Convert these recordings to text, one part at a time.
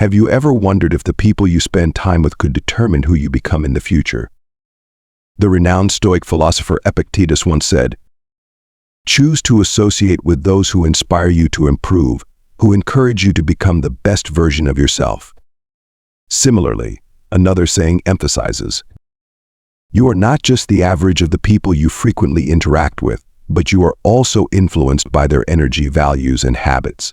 Have you ever wondered if the people you spend time with could determine who you become in the future? The renowned Stoic philosopher Epictetus once said, "Choose to associate with those who inspire you to improve, who encourage you to become the best version of yourself." Similarly, another saying emphasizes, "You are not just the average of the people you frequently interact with, but you are also influenced by their energy, values, and habits."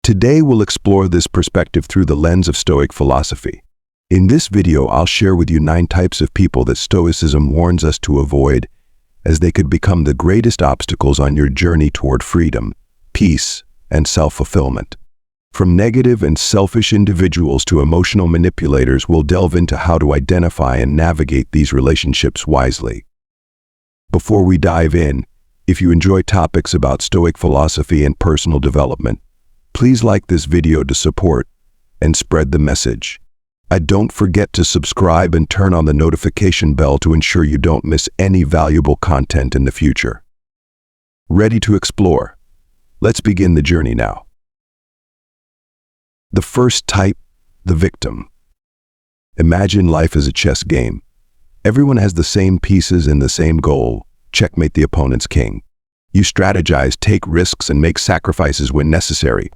Today we'll explore this perspective through the lens of Stoic philosophy. In this video, I'll share with you 9 types of people that Stoicism warns us to avoid, as they could become the greatest obstacles on your journey toward freedom, peace, and self-fulfillment. From negative and selfish individuals to emotional manipulators, we'll delve into how to identify and navigate these relationships wisely. Before we dive in, if you enjoy topics about Stoic philosophy and personal development, please like this video to support and spread the message. And don't forget to subscribe and turn on the notification bell to ensure you don't miss any valuable content in the future. Ready to explore? Let's begin the journey now. The first type, the victim. Imagine life as a chess game. Everyone has the same pieces and the same goal: checkmate the opponent's king. You strategize, take risks, and make sacrifices when necessary.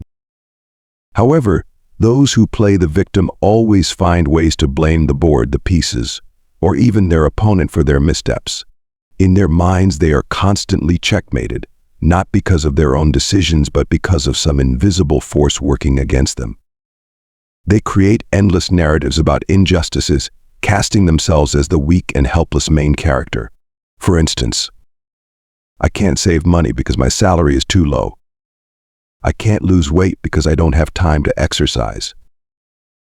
However, those who play the victim always find ways to blame the board, the pieces, or even their opponent for their missteps. In their minds, they are constantly checkmated, not because of their own decisions, but because of some invisible force working against them. They create endless narratives about injustices, casting themselves as the weak and helpless main character. For instance, "I can't save money because my salary is too low. I can't lose weight because I don't have time to exercise."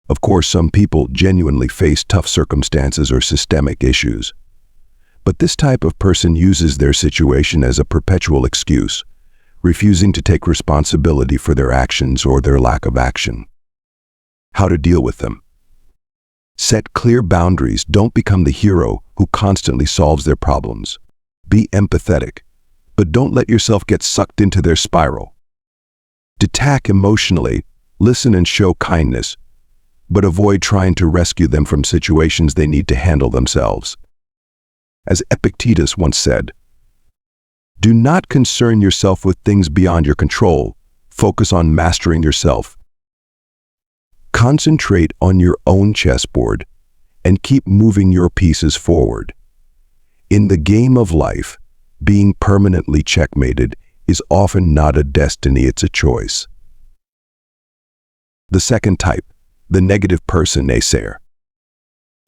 Of course, some people genuinely face tough circumstances or systemic issues. But this type of person uses their situation as a perpetual excuse, refusing to take responsibility for their actions or their lack of action. How to deal with them? Set clear boundaries. Don't become the hero who constantly solves their problems. Be empathetic, but don't let yourself get sucked into their spiral. Detach emotionally, listen and show kindness, but avoid trying to rescue them from situations they need to handle themselves. As Epictetus once said, "Do not concern yourself with things beyond your control. Focus on mastering yourself. Concentrate on your own chessboard and keep moving your pieces forward." In the game of life, being permanently checkmated is often not a destiny, it's a choice. The second type, the negative person, Naysayer.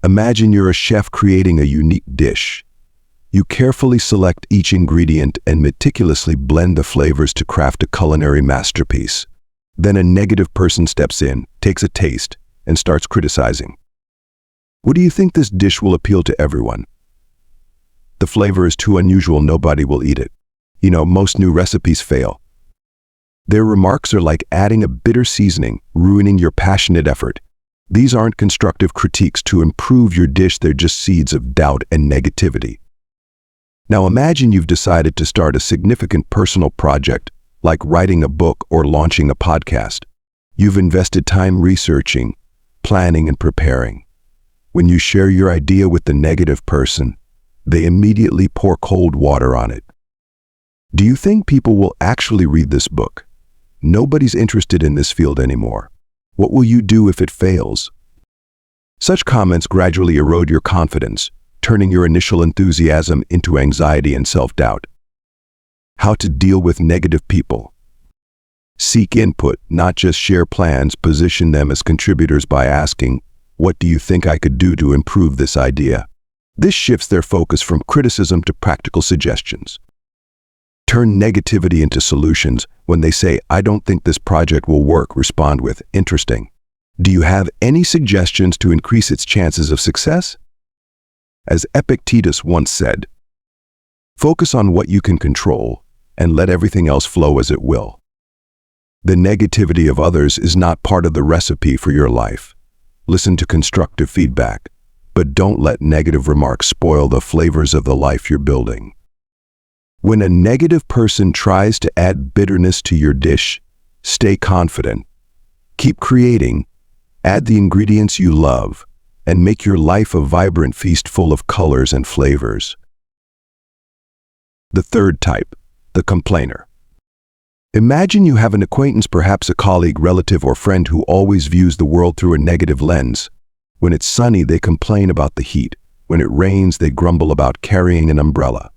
Imagine you're a chef creating a unique dish. You carefully select each ingredient and meticulously blend the flavors to craft a culinary masterpiece. Then a negative person steps in, takes a taste, and starts criticizing. "What do you think? This dish will appeal to everyone. The flavor is too unusual, nobody will eat it. Most new recipes fail." Their remarks are like adding a bitter seasoning, ruining your passionate effort. These aren't constructive critiques to improve your dish, they're just seeds of doubt and negativity. Now imagine you've decided to start a significant personal project, like writing a book or launching a podcast. You've invested time researching, planning, and preparing. When you share your idea with the negative person, they immediately pour cold water on it. "Do you think people will actually read this book? Nobody's interested in this field anymore. What will you do if it fails?" Such comments gradually erode your confidence, turning your initial enthusiasm into anxiety and self-doubt. How to deal with negative people. Seek input, not just share plans. Position them as contributors by asking, "What do you think I could do to improve this idea?" This shifts their focus from criticism to practical suggestions. Turn negativity into solutions. When they say, "I don't think this project will work," respond with, "Interesting. Do you have any suggestions to increase its chances of success?" As Epictetus once said, "Focus on what you can control and let everything else flow as it will." The negativity of others is not part of the recipe for your life. Listen to constructive feedback, but don't let negative remarks spoil the flavors of the life you're building. When a negative person tries to add bitterness to your dish, stay confident. Keep creating, Add the ingredients you love, and make your life a vibrant feast full of colors and flavors. The third type, the complainer. Imagine you have an acquaintance, perhaps a colleague, relative, or friend who always views the world through a negative lens. When it's sunny, they complain about the heat. When it rains, they grumble about carrying an umbrella.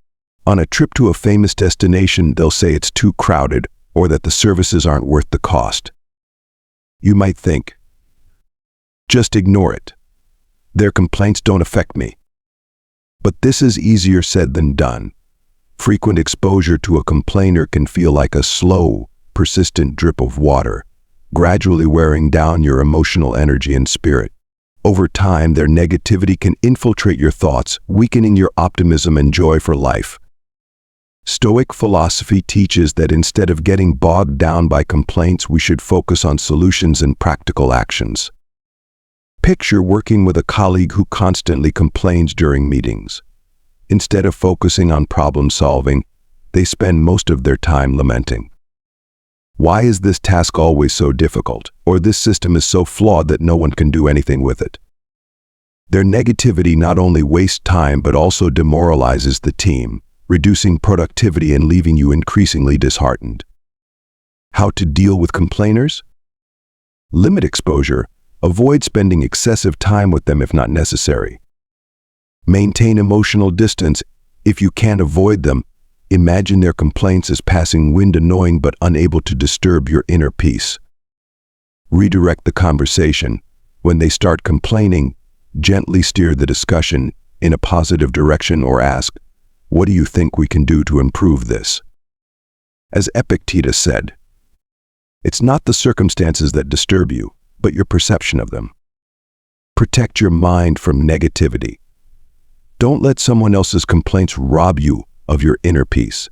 On a trip to a famous destination, they'll say it's too crowded or that the services aren't worth the cost. You might think, just ignore it. Their complaints don't affect me. But this is easier said than done. Frequent exposure to a complainer can feel like a slow, persistent drip of water, gradually wearing down your emotional energy and spirit. Over time, their negativity can infiltrate your thoughts, weakening your optimism and joy for life. Stoic philosophy teaches that instead of getting bogged down by complaints, we should focus on solutions and practical actions. Picture working with a colleague who constantly complains during meetings. Instead of focusing on problem solving, they spend most of their time lamenting. Why is this task always so difficult? Or this system is so flawed that no one can do anything with it? Their negativity not only wastes time but also demoralizes the team, reducing productivity and leaving you increasingly disheartened. How to deal with complainers? Limit exposure. Avoid spending excessive time with them if not necessary. Maintain emotional distance. If you can't avoid them, imagine their complaints as passing wind, annoying but unable to disturb your inner peace. Redirect the conversation. When they start complaining, gently steer the discussion in a positive direction or ask, "What do you think we can do to improve this?" As Epictetus said, "It's not the circumstances that disturb you, but your perception of them." Protect your mind from negativity. Don't let someone else's complaints rob you of your inner peace.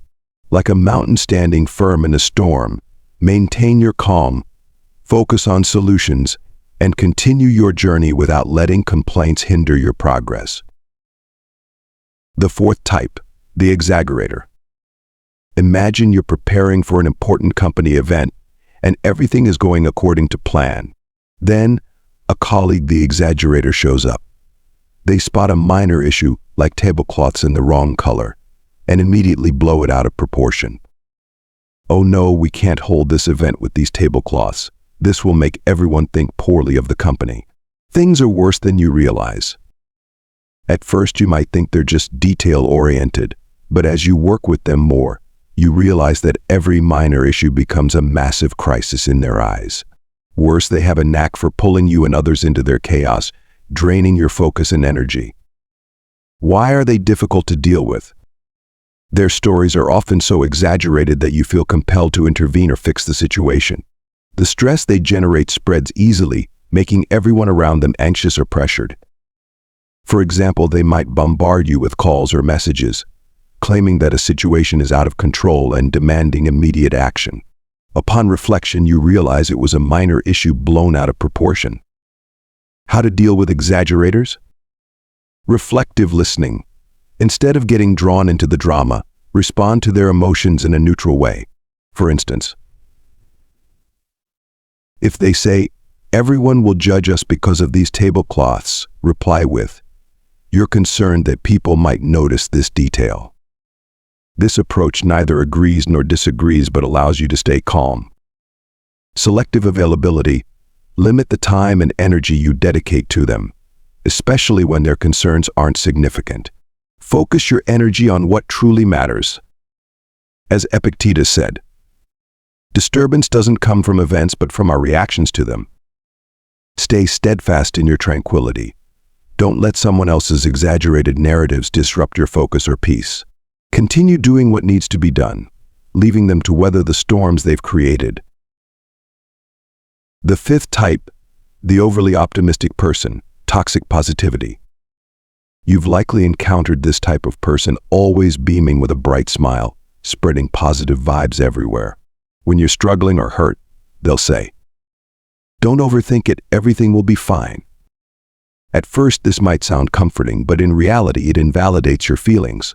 Like a mountain standing firm in a storm, maintain your calm, focus on solutions, and continue your journey without letting complaints hinder your progress. The fourth type, the exaggerator. Imagine you're preparing for an important company event and everything is going according to plan. Then, a colleague, the exaggerator, shows up. They spot a minor issue, like tablecloths in the wrong color, and immediately blow it out of proportion. "Oh no, we can't hold this event with these tablecloths. This will make everyone think poorly of the company." Things are worse than you realize. At first, you might think they're just detail-oriented, but as you work with them more, you realize that every minor issue becomes a massive crisis in their eyes. Worse, they have a knack for pulling you and others into their chaos, draining your focus and energy. Why are they difficult to deal with? Their stories are often so exaggerated that you feel compelled to intervene or fix the situation. The stress they generate spreads easily, making everyone around them anxious or pressured. For example, they might bombard you with calls or messages, claiming that a situation is out of control and demanding immediate action. Upon reflection, you realize it was a minor issue blown out of proportion. How to deal with exaggerators? Reflective listening. Instead of getting drawn into the drama, respond to their emotions in a neutral way. For instance, if they say, "Everyone will judge us because of these tablecloths," reply with, "You're concerned that people might notice this detail." This approach neither agrees nor disagrees but allows you to stay calm. Selective availability. Limit the time and energy you dedicate to them, especially when their concerns aren't significant. Focus your energy on what truly matters. As Epictetus said, "Disturbance doesn't come from events but from our reactions to them." Stay steadfast in your tranquility. Don't let someone else's exaggerated narratives disrupt your focus or peace. Continue doing what needs to be done, leaving them to weather the storms they've created. The fifth type, the overly optimistic person, toxic positivity. You've likely encountered this type of person, always beaming with a bright smile, spreading positive vibes everywhere. When you're struggling or hurt, they'll say, "Don't overthink it, everything will be fine." At first, this might sound comforting, but in reality, it invalidates your feelings.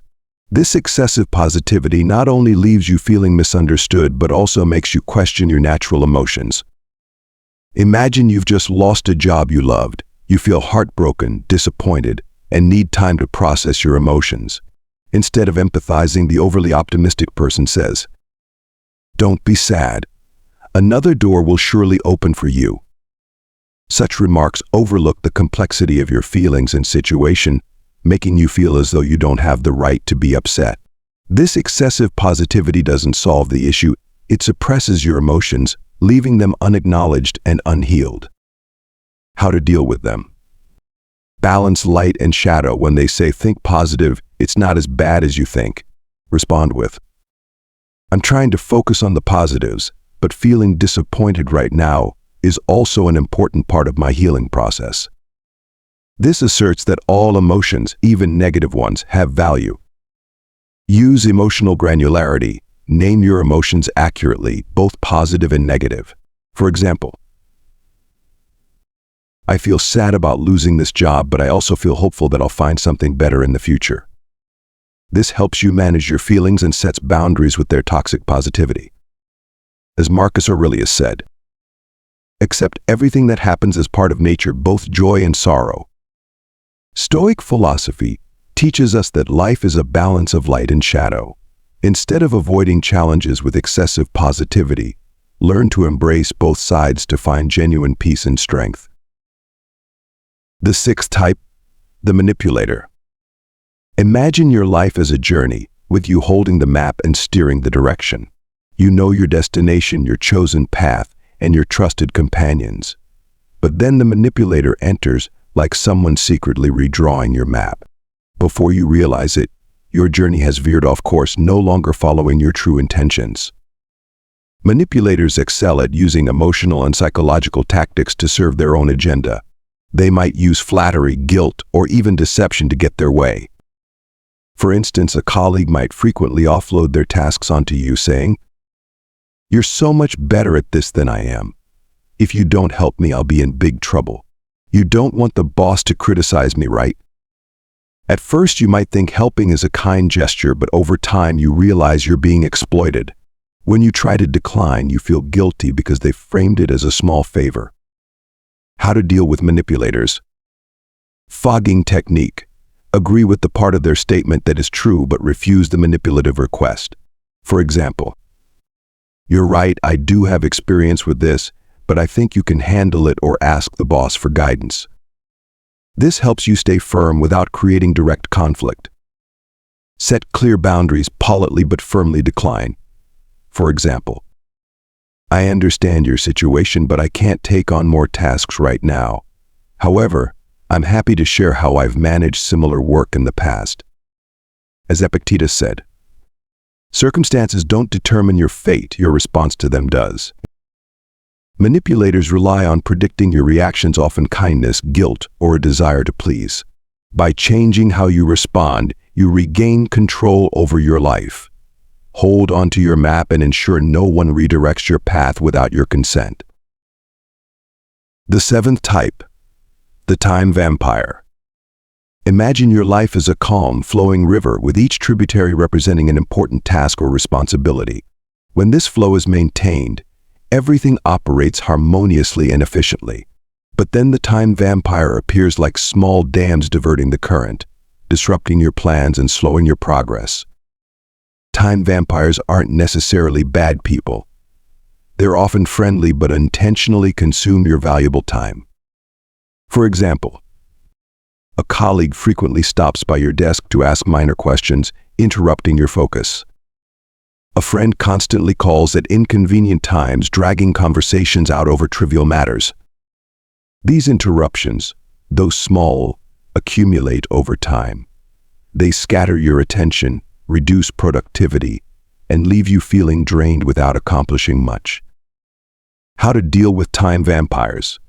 This excessive positivity not only leaves you feeling misunderstood, but also makes you question your natural emotions. Imagine you've just lost a job you loved. You feel heartbroken, disappointed, and need time to process your emotions. Instead of empathizing, the overly optimistic person says, "Don't be sad. Another door will surely open for you." Such remarks overlook the complexity of your feelings and situation, making you feel as though you don't have the right to be upset. This excessive positivity doesn't solve the issue. It suppresses your emotions, leaving them unacknowledged and unhealed. How to deal with them? Balance light and shadow. When they say think positive, it's not as bad as you think. Respond with, "I'm trying to focus on the positives, but feeling disappointed right now is also an important part of my healing process." This asserts that all emotions, even negative ones, have value. Use emotional granularity. Name your emotions accurately, both positive and negative. For example, "I feel sad about losing this job, but I also feel hopeful that I'll find something better in the future." This helps you manage your feelings and sets boundaries with their toxic positivity. As Marcus Aurelius said, "Accept everything that happens as part of nature, both joy and sorrow." Stoic philosophy teaches us that life is a balance of light and shadow. Instead of avoiding challenges with excessive positivity, learn to embrace both sides to find genuine peace and strength. The sixth type, the manipulator. Imagine your life as a journey, with you holding the map and steering the direction. You know your destination, your chosen path, and your trusted companions. But then the manipulator enters, like someone secretly redrawing your map. Before you realize it, your journey has veered off course, no longer following your true intentions. Manipulators excel at using emotional and psychological tactics to serve their own agenda. They might use flattery, guilt, or even deception to get their way. For instance, a colleague might frequently offload their tasks onto you, saying, "You're so much better at this than I am. If you don't help me, I'll be in big trouble. You don't want the boss to criticize me, right?" At first, you might think helping is a kind gesture, but over time, you realize you're being exploited. When you try to decline, you feel guilty because they framed it as a small favor. How to deal with manipulators? Fogging technique. Agree with the part of their statement that is true, but refuse the manipulative request. For example, "You're right, I do have experience with this, but I think you can handle it," or ask the boss for guidance. This helps you stay firm without creating direct conflict. Set clear boundaries, politely but firmly decline. For example, "I understand your situation, but I can't take on more tasks right now. However, I'm happy to share how I've managed similar work in the past." As Epictetus said, "Circumstances don't determine your fate, your response to them does." Manipulators rely on predicting your reactions, often kindness, guilt, or a desire to please. By changing how you respond, you regain control over your life. Hold onto your map and ensure no one redirects your path without your consent. The seventh type, the time vampire. Imagine your life as a calm, flowing river, with each tributary representing an important task or responsibility. When this flow is maintained, everything operates harmoniously and efficiently. But then the time vampire appears like small dams diverting the current, disrupting your plans and slowing your progress. Time vampires aren't necessarily bad people. They're often friendly but intentionally consume your valuable time. For example, a colleague frequently stops by your desk to ask minor questions, interrupting your focus. A friend constantly calls at inconvenient times, dragging conversations out over trivial matters. These interruptions, though small, accumulate over time. They scatter your attention, reduce productivity, and leave you feeling drained without accomplishing much. How to deal with time vampires?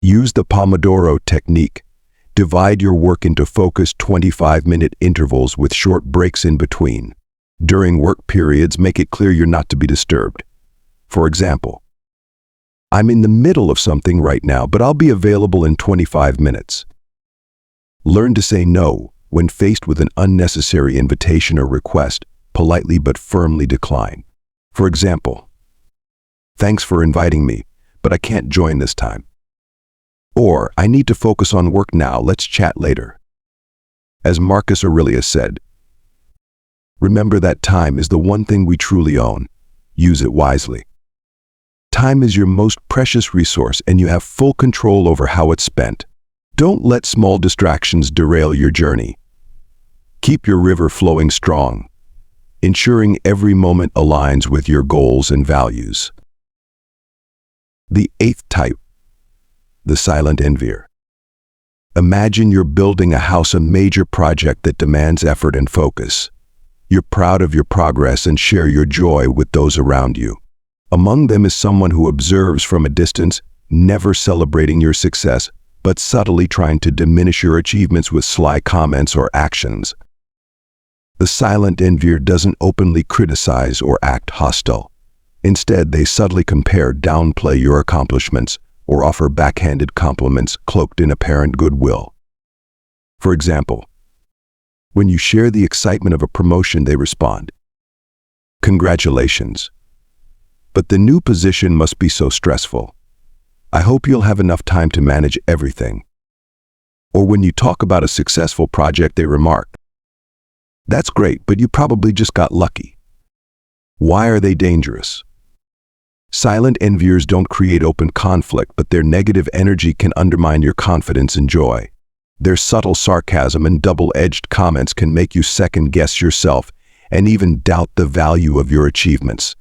Use the Pomodoro technique. Divide your work into focused 25-minute intervals with short breaks in between. During work periods, make it clear you're not to be disturbed. For example, "I'm in the middle of something right now, but I'll be available in 25 minutes. Learn to say no when faced with an unnecessary invitation or request, politely but firmly decline. For example, "Thanks for inviting me, but I can't join this time. Or, I need to focus on work now, let's chat later. As Marcus Aurelius said, remember that time is the one thing we truly own. Use it wisely. Time is your most precious resource, and you have full control over how it's spent. Don't let small distractions derail your journey. Keep your river flowing strong, ensuring every moment aligns with your goals and values. The 8th type, the silent envier. Imagine you're building a house, a major project that demands effort and focus. You're proud of your progress and share your joy with those around you. Among them is someone who observes from a distance, never celebrating your success, but subtly trying to diminish your achievements with sly comments or actions. The silent envier doesn't openly criticize or act hostile. Instead, they subtly compare, downplay your accomplishments, or offer backhanded compliments cloaked in apparent goodwill. For example, when you share the excitement of a promotion, they respond, "Congratulations. But the new position must be so stressful. I hope you'll have enough time to manage everything." Or when you talk about a successful project, they remark, "That's great, but you probably just got lucky." Why are they dangerous? Silent enviers don't create open conflict, but their negative energy can undermine your confidence and joy. Their subtle sarcasm and double-edged comments can make you second-guess yourself and even doubt the value of your achievements.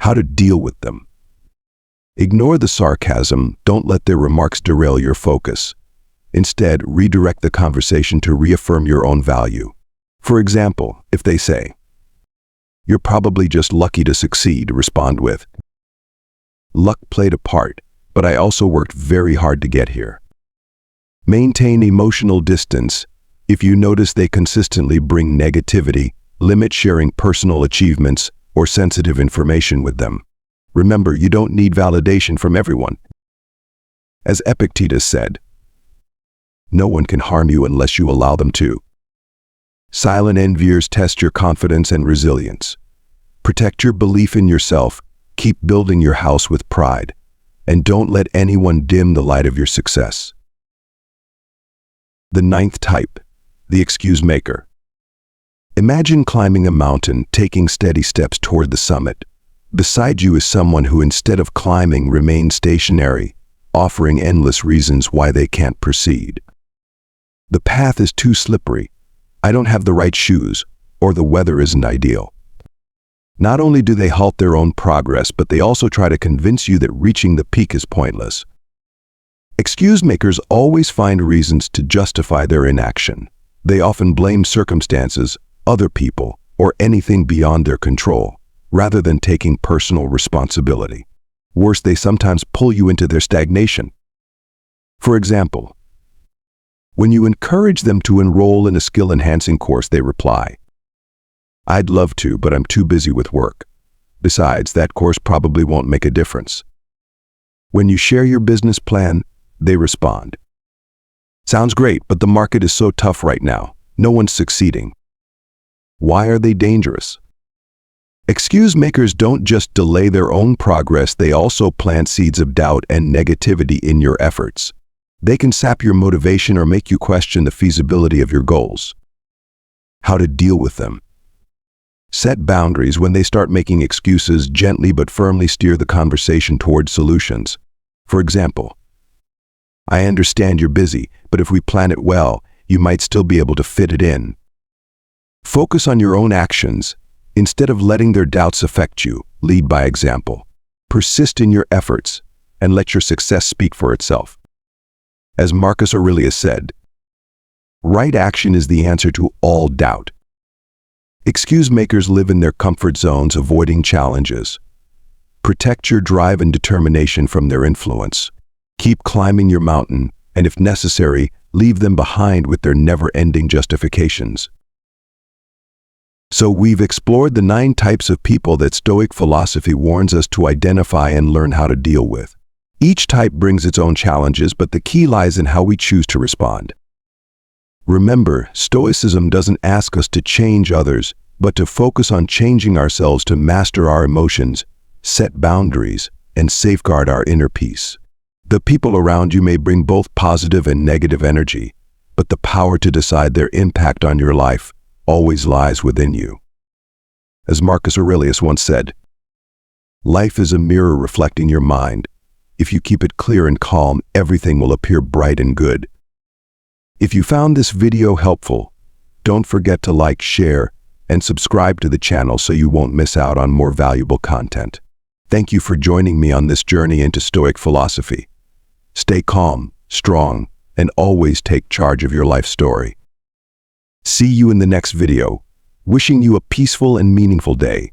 How to deal with them? Ignore the sarcasm. Don't let their remarks derail your focus. Instead, redirect the conversation to reaffirm your own value. For example, if they say, "You're probably just lucky to succeed," respond with, "Luck played a part, but I also worked very hard to get here." Maintain emotional distance. If you notice they consistently bring negativity, limit sharing personal achievements or sensitive information with them. Remember, you don't need validation from everyone. As Epictetus said, "No one can harm you unless you allow them to." Silent enviers test your confidence and resilience. Protect your belief in yourself, keep building your house with pride, and don't let anyone dim the light of your success. The 9th type, the excuse maker. Imagine climbing a mountain, taking steady steps toward the summit. Beside you is someone who, instead of climbing, remains stationary, offering endless reasons why they can't proceed. The path is too slippery. I don't have the right shoes, or the weather isn't ideal. Not only do they halt their own progress, but they also try to convince you that reaching the peak is pointless. Excuse makers always find reasons to justify their inaction. They often blame circumstances, other people, or anything beyond their control, rather than taking personal responsibility. Worse, they sometimes pull you into their stagnation. For example, when you encourage them to enroll in a skill-enhancing course, they reply, "I'd love to, but I'm too busy with work. Besides, that course probably won't make a difference." When you share your business plan, they respond, "Sounds great, but the market is so tough right now. No one's succeeding." Why are they dangerous? Excuse makers don't just delay their own progress, they also plant seeds of doubt and negativity in your efforts. They can sap your motivation or make you question the feasibility of your goals. How to deal with them? Set boundaries. When they start making excuses, gently but firmly steer the conversation toward solutions. For example, "I understand you're busy, but if we plan it well, you might still be able to fit it in." Focus on your own actions. Instead of letting their doubts affect you, lead by example. Persist in your efforts, and let your success speak for itself. As Marcus Aurelius said, "Right action is the answer to all doubt." Excuse makers live in their comfort zones, avoiding challenges. Protect your drive and determination from their influence. Keep climbing your mountain, and if necessary, leave them behind with their never-ending justifications. So we've explored the 9 types of people that Stoic philosophy warns us to identify and learn how to deal with. Each type brings its own challenges, but the key lies in how we choose to respond. Remember, Stoicism doesn't ask us to change others, but to focus on changing ourselves to master our emotions, set boundaries, and safeguard our inner peace. The people around you may bring both positive and negative energy, but the power to decide their impact on your life always lies within you. As Marcus Aurelius once said, "Life is a mirror reflecting your mind. If you keep it clear and calm, everything will appear bright and good." If you found this video helpful, don't forget to like, share, and subscribe to the channel so you won't miss out on more valuable content. Thank you for joining me on this journey into Stoic philosophy. Stay calm, strong, and always take charge of your life story. See you in the next video. Wishing you a peaceful and meaningful day.